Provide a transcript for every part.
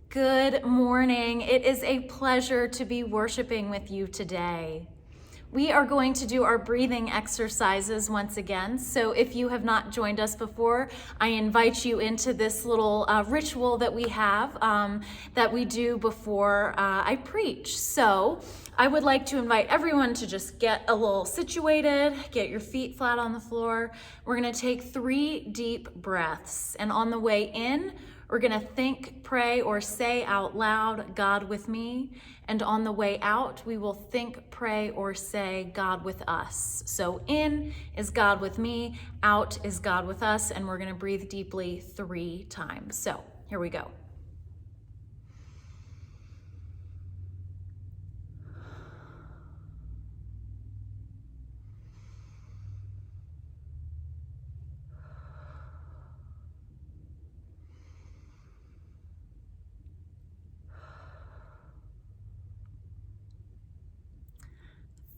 Good morning. It is a pleasure to be worshiping with you today. We are going to do our breathing exercises once again. So if you have not joined us before, I invite you into this little ritual that we have that we do before I preach. So I would like to invite everyone to just get a little situated, get your feet flat on the floor. We're going to take 3 deep breaths. And on the way in, we're going to think, pray, or say out loud, God with me. And on the way out, we will think, pray, or say, God with us. So in is God with me, out is God with us, and we're going to breathe deeply 3 times. So here we go.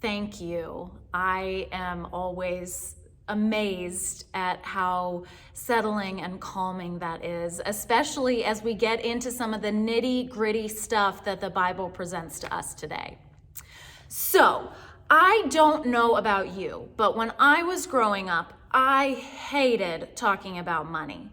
Thank you. I am always amazed at how settling and calming that is, especially as we get into some of the nitty-gritty stuff that the Bible presents to us today. So, I don't know about you, but when I was growing up, I hated talking about money.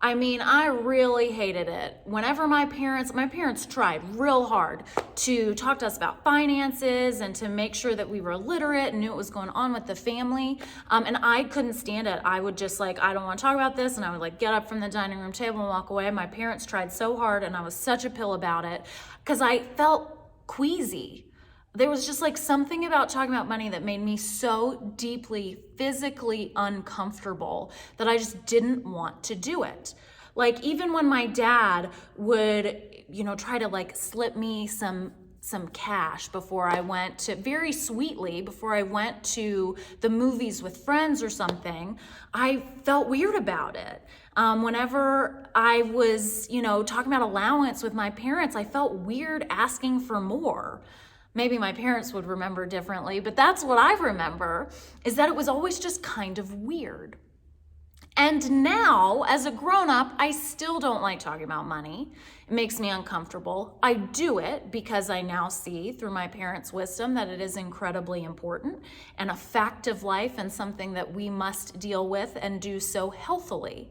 I mean, I really hated it. Whenever my parents tried real hard to talk to us about finances and to make sure that we were literate and knew what was going on with the family. And I couldn't stand it. I would just I don't want to talk about this. And I would get up from the dining room table and walk away. My parents tried so hard and I was such a pill about it because I felt queasy. There was just something about talking about money that made me so deeply physically uncomfortable that I just didn't want to do it. Even when my dad would, try to slip me some cash before I went to, very sweetly, before I went to the movies with friends or something, I felt weird about it. Whenever I was, talking about allowance with my parents, I felt weird asking for more. Maybe my parents would remember differently, but that's what I remember, is that it was always just kind of weird. And now, as a grown-up, I still don't like talking about money. It makes me uncomfortable. I do it because I now see through my parents' wisdom that it is incredibly important and a fact of life and something that we must deal with and do so healthily.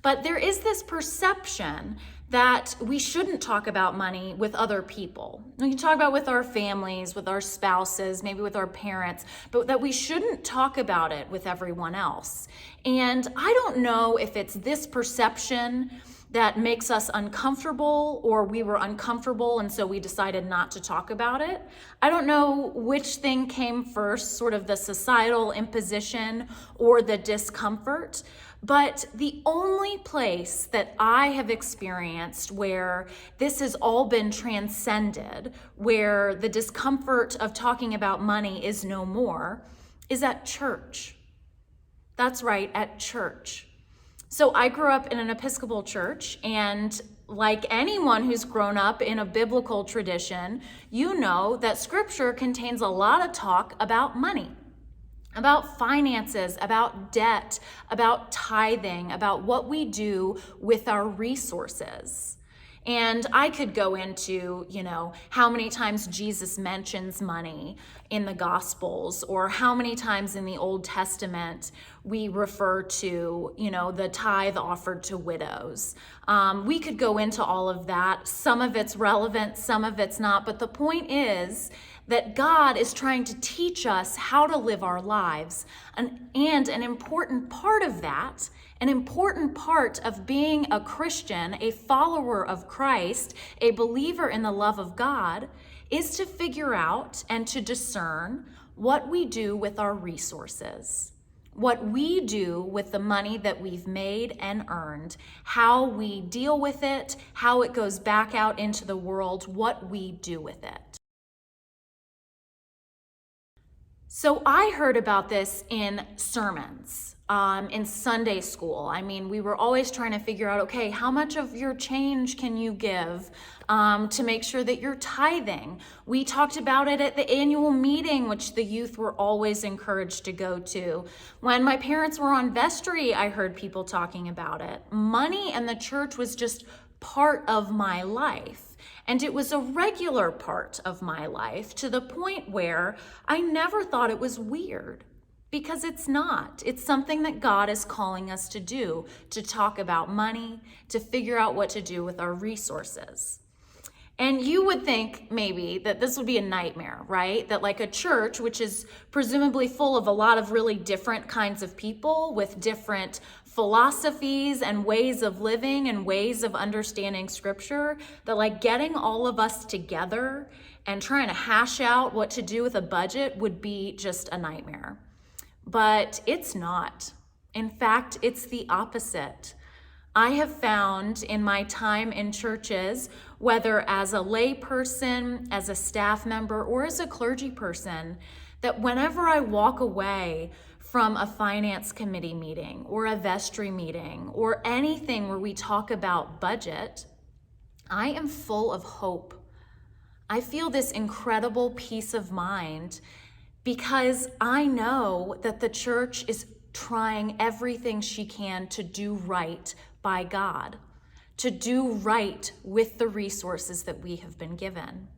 But there is this perception that we shouldn't talk about money with other people. We can talk about it with our families, with our spouses, maybe with our parents, but that we shouldn't talk about it with everyone else. And I don't know if it's this perception that makes us uncomfortable, or we were uncomfortable and so we decided not to talk about it. I don't know which thing came first, sort of the societal imposition or the discomfort. But the only place that I have experienced where this has all been transcended, where the discomfort of talking about money is no more, is at church. That's right, at church. So I grew up in an Episcopal church, and like anyone who's grown up in a biblical tradition, you know that Scripture contains a lot of talk about money. About finances, about debt, about tithing, about what we do with our resources. And I could go into, how many times Jesus mentions money in the Gospels, or how many times in the Old Testament we refer to, the tithe offered to widows. We could go into all of that. Some of it's relevant, some of it's not. But the point is that God is trying to teach us how to live our lives. And an important part of that, an important part of being a Christian, a follower of Christ, a believer in the love of God, is to figure out and to discern what we do with our resources, what we do with the money that we've made and earned, how we deal with it, how it goes back out into the world, what we do with it. So I heard about this in sermons, in Sunday school. I mean, we were always trying to figure out, okay, how much of your change can you give to make sure that you're tithing? We talked about it at the annual meeting, which the youth were always encouraged to go to. When my parents were on vestry, I heard people talking about it. Money and the church was just part of my life. And it was a regular part of my life to the point where I never thought it was weird, because it's not. It's something that God is calling us to do, to talk about money, to figure out what to do with our resources. And you would think maybe that this would be a nightmare, right? That like a church, which is presumably full of a lot of really different kinds of people with different philosophies and ways of living and ways of understanding scripture, that like getting all of us together and trying to hash out what to do with a budget would be just a nightmare. But it's not. In fact, it's the opposite. I have found in my time in churches, whether as a lay person, as a staff member, or as a clergy person, that whenever I walk away from a finance committee meeting or a vestry meeting or anything where we talk about budget, I am full of hope. I feel this incredible peace of mind because I know that the church is trying everything she can to do right by God, to do right with the resources that we have been given.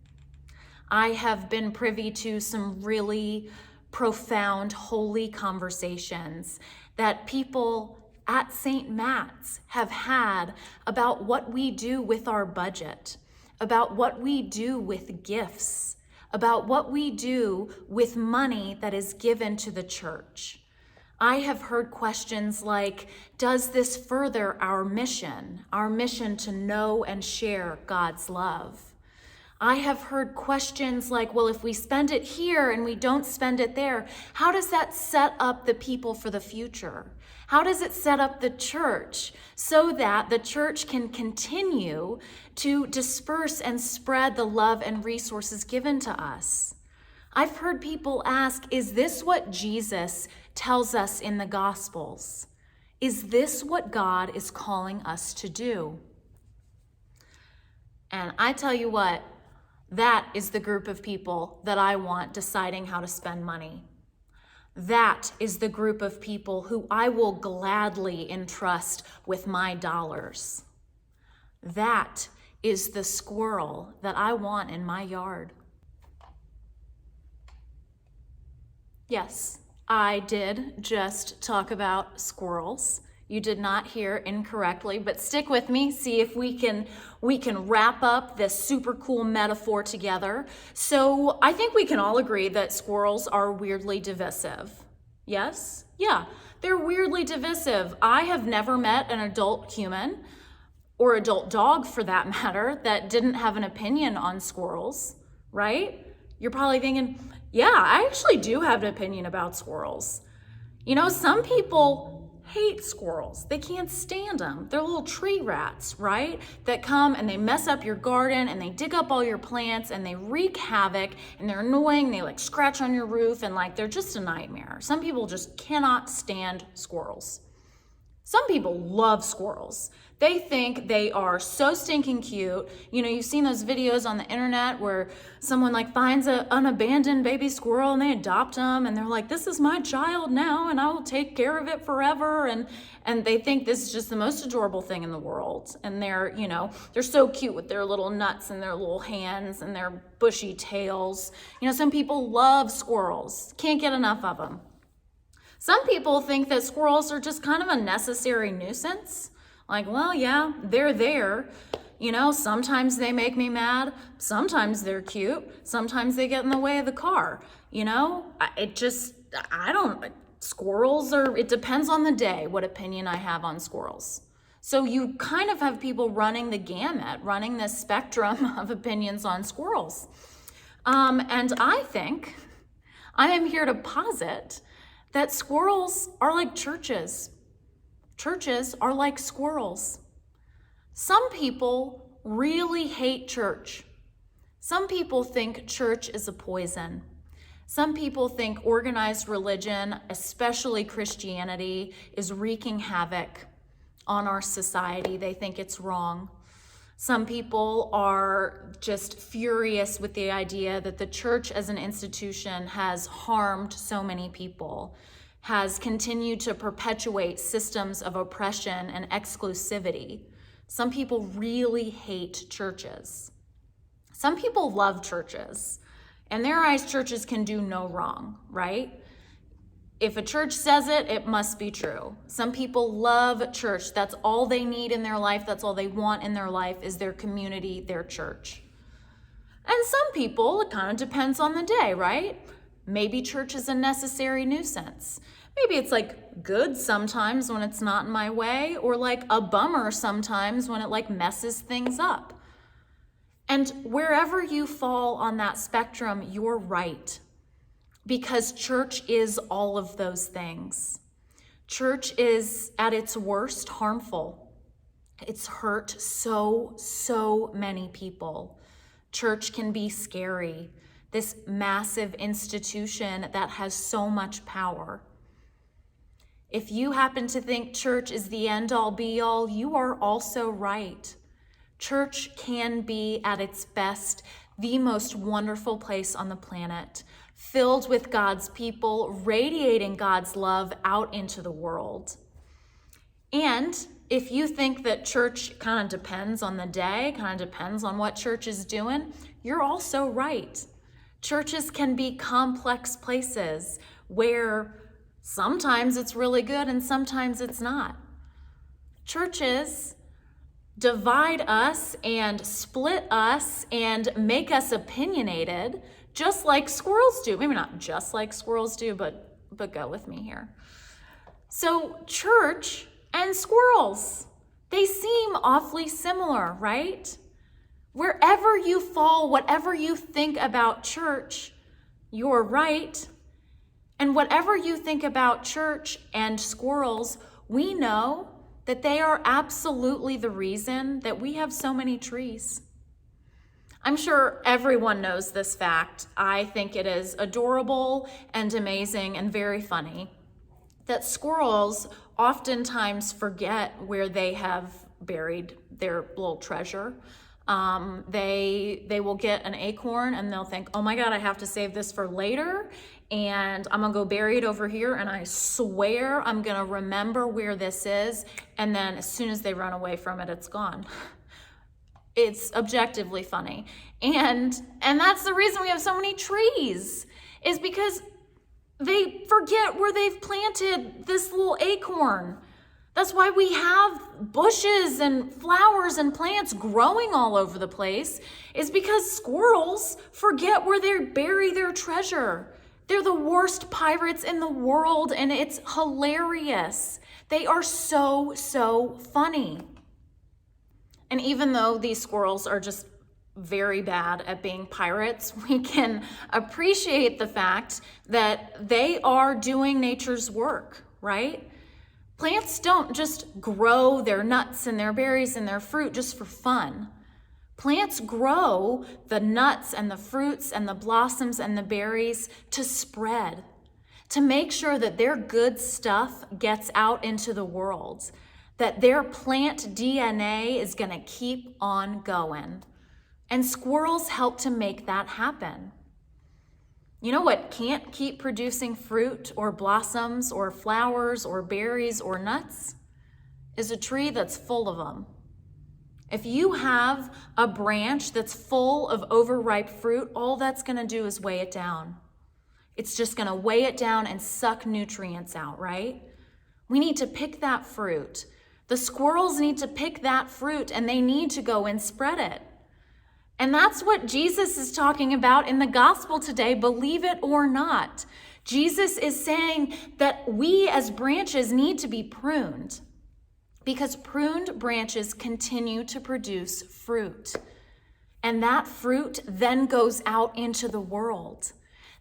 I have been privy to some really profound, holy conversations that people at St. Matt's have had about what we do with our budget, about what we do with gifts, about what we do with money that is given to the church. I have heard questions like, does this further our mission to know and share God's love? I have heard questions like, well, if we spend it here and we don't spend it there, how does that set up the people for the future? How does it set up the church so that the church can continue to disperse and spread the love and resources given to us? I've heard people ask, is this what Jesus tells us in the Gospels? Is this what God is calling us to do? And I tell you what, that is the group of people that I want deciding how to spend money. That is the group of people who I will gladly entrust with my dollars. That is the squirrel that I want in my yard. Yes, I did just talk about squirrels. You did not hear incorrectly, but stick with me, see if we can wrap up this super cool metaphor together. So I think we can all agree that squirrels are weirdly divisive. Yes? Yeah, they're weirdly divisive. I have never met an adult human, or adult dog for that matter, that didn't have an opinion on squirrels, right? You're probably thinking, yeah, I actually do have an opinion about squirrels. You know, some people hate squirrels. They can't stand them. They're little tree rats, right? That come and they mess up your garden and they dig up all your plants and they wreak havoc and they're annoying. They like scratch on your roof and like they're just a nightmare. Some people just cannot stand squirrels. Some people love squirrels. They think they are so stinking cute. You know, you've seen those videos on the internet where someone like finds an abandoned baby squirrel and they adopt them and they're like, this is my child now and I will take care of it forever. And they think this is just the most adorable thing in the world. And they're, you know, they're so cute with their little nuts and their little hands and their bushy tails. You know, some people love squirrels, can't get enough of them. Some people think that squirrels are just kind of a necessary nuisance. Like, well, yeah, they're there. You know, sometimes they make me mad. Sometimes they're cute. Sometimes they get in the way of the car. You know, squirrels are, it depends on the day what opinion I have on squirrels. So you kind of have people running the gamut, running this spectrum of opinions on squirrels. And I think I am here to posit that squirrels are like churches. Churches are like squirrels. Some people really hate church. Some people think church is a poison. Some people think organized religion, especially Christianity, is wreaking havoc on our society. They think it's wrong. Some people are just furious with the idea that the church as an institution has harmed so many people, has continued to perpetuate systems of oppression and exclusivity. Some people really hate churches. Some people love churches. In their eyes, churches can do no wrong, right? If a church says it, it must be true. Some people love church. That's all they need in their life. That's all they want in their life is their community, their church. And some people, it kind of depends on the day, right? Maybe church is a necessary nuisance. Maybe it's like good sometimes when it's not in my way, or like a bummer sometimes when it like messes things up. And wherever you fall on that spectrum, you're right. Because church is all of those things. Church is at its worst harmful. It's hurt so many people. Church can be scary, this massive institution that has so much power. If you happen to think church is the end-all be-all, you are also right. Church can be at its best the most wonderful place on the planet, filled with God's people, radiating God's love out into the world. And if you think that church kind of depends on the day, kind of depends on what church is doing, you're also right. Churches can be complex places where sometimes it's really good and sometimes it's not. Churches divide us and split us and make us opinionated, just like squirrels do. Maybe not just like squirrels do, but go with me here. So church and squirrels, they seem awfully similar, right? Wherever you fall, whatever you think about church, you're right. And whatever you think about church and squirrels, we know that they are absolutely the reason that we have so many trees. I'm sure everyone knows this fact. I think it is adorable and amazing and very funny that squirrels oftentimes forget where they have buried their little treasure. They will get an acorn and they'll think, oh my God, I have to save this for later. And I'm gonna go bury it over here. And I swear I'm gonna remember where this is. And then as soon as they run away from it, it's gone. It's objectively funny. And that's the reason we have so many trees, is because they forget where they've planted this little acorn. That's why we have bushes and flowers and plants growing all over the place, is because squirrels forget where they bury their treasure. They're the worst pirates in the world, and it's hilarious. They are so funny. And even though these squirrels are just very bad at being pirates, we can appreciate the fact that they are doing nature's work, right? Plants don't just grow their nuts and their berries and their fruit just for fun. Plants grow the nuts and the fruits and the blossoms and the berries to spread, to make sure that their good stuff gets out into the world, that their plant DNA is going to keep on going. And squirrels help to make that happen. You know what can't keep producing fruit or blossoms or flowers or berries or nuts? Is a tree that's full of them. If you have a branch that's full of overripe fruit, all that's going to do is weigh it down. It's just going to weigh it down and suck nutrients out, right? We need to pick that fruit. The squirrels need to pick that fruit, and they need to go and spread it. And that's what Jesus is talking about in the gospel today, believe it or not. Jesus is saying that we as branches need to be pruned, because pruned branches continue to produce fruit. And that fruit then goes out into the world.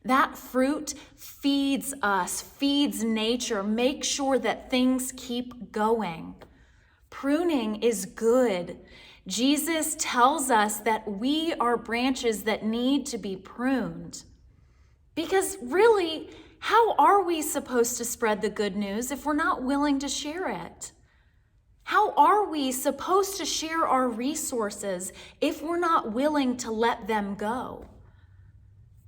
That fruit feeds us, feeds nature, makes sure that things keep going. Pruning is good. Jesus tells us that we are branches that need to be pruned. Because really, how are we supposed to spread the good news if we're not willing to share it? How are we supposed to share our resources if we're not willing to let them go?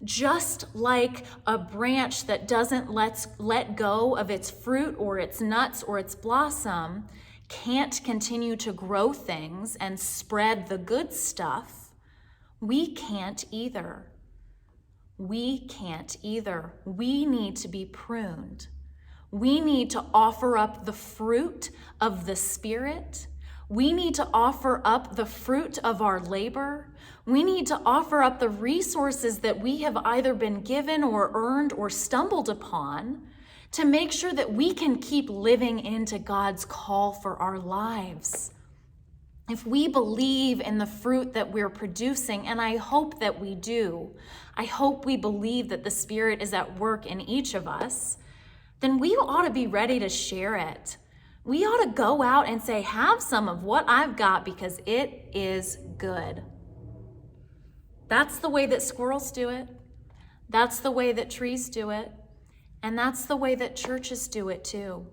Just like a branch that doesn't let go of its fruit or its nuts or its blossom can't continue to grow things and spread the good stuff, we can't either. We can't either. We need to be pruned. We need to offer up the fruit of the Spirit. We need to offer up the fruit of our labor. We need to offer up the resources that we have either been given or earned or stumbled upon to make sure that we can keep living into God's call for our lives. If we believe in the fruit that we're producing, and I hope that we do, I hope we believe that the Spirit is at work in each of us, then we ought to be ready to share it. We ought to go out and say, have some of what I've got because it is good. That's the way that squirrels do it. That's the way that trees do it. And that's the way that churches do it too.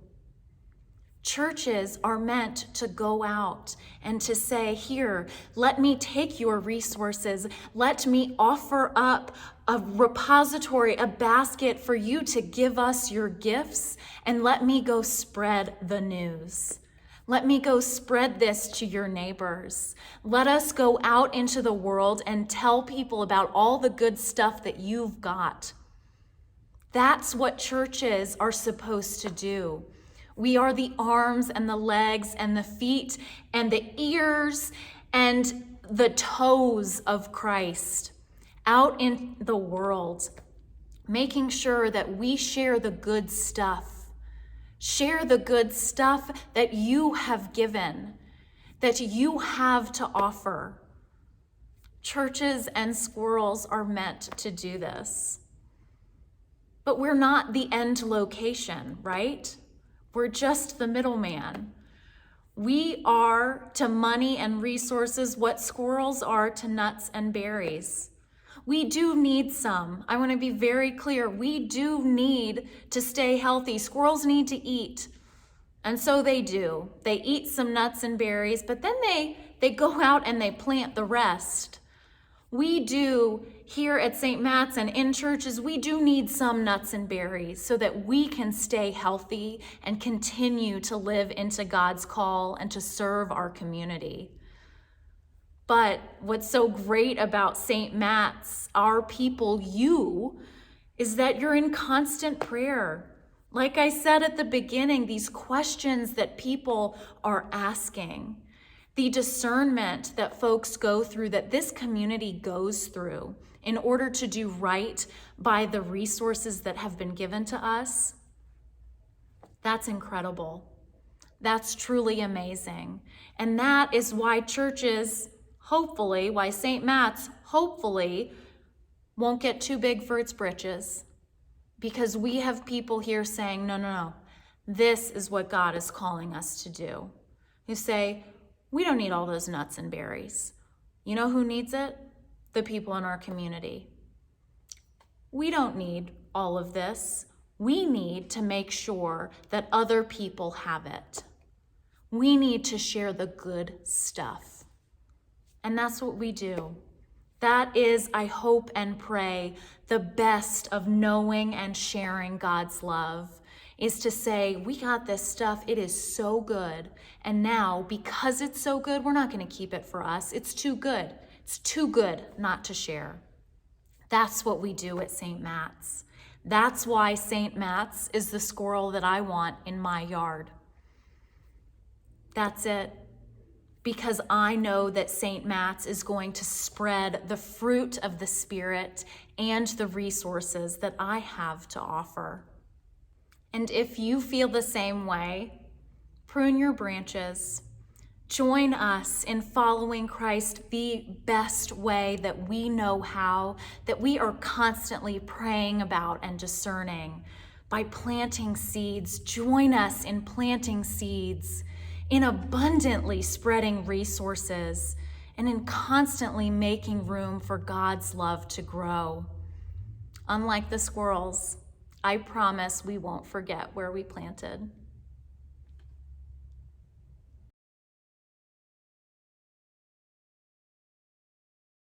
Churches are meant to go out and to say, here, let me take your resources. Let me offer up a repository, a basket for you to give us your gifts, and let me go spread the news. Let me go spread this to your neighbors. Let us go out into the world and tell people about all the good stuff that you've got. That's what churches are supposed to do. We are the arms and the legs and the feet and the ears and the toes of Christ out in the world, making sure that we share the good stuff. Share the good stuff that you have given, that you have to offer. Churches and squirrels are meant to do this. But we're not the end location, right? We're just the middleman. We are to money and resources what squirrels are to nuts and berries. We do need some. I want to be very clear. We do need to stay healthy. Squirrels need to eat. And so they do. They eat some nuts and berries, but then they go out and they plant the rest. We do here at St. Matt's and in churches, we do need some nuts and berries so that we can stay healthy and continue to live into God's call and to serve our community. But what's so great about St. Matt's, our people, you, is that you're in constant prayer. Like I said at the beginning, these questions that people are asking, the discernment that folks go through, that this community goes through in order to do right by the resources that have been given to us, that's incredible. That's truly amazing. And that is why churches, hopefully, why St. Matt's, hopefully, won't get too big for its britches. Because we have people here saying, no, this is what God is calling us to do. Who say, we don't need all those nuts and berries. You know who needs it? The people in our community. We don't need all of this. We need to make sure that other people have it. We need to share the good stuff. And that's what we do. That is, I hope and pray, the best of knowing and sharing God's love, is to say, we got this stuff, it is so good. And now, because it's so good, we're not going to keep it for us. It's too good. It's too good not to share. That's what we do at St. Matt's. That's why St. Matt's is the squirrel that I want in my yard. That's it. Because I know that St. Matt's is going to spread the fruit of the Spirit and the resources that I have to offer. And if you feel the same way, prune your branches. Join us in following Christ the best way that we know how, that we are constantly praying about and discerning by planting seeds. Join us in planting seeds, in abundantly spreading resources, and in constantly making room for God's love to grow. Unlike the squirrels, I promise we won't forget where we planted.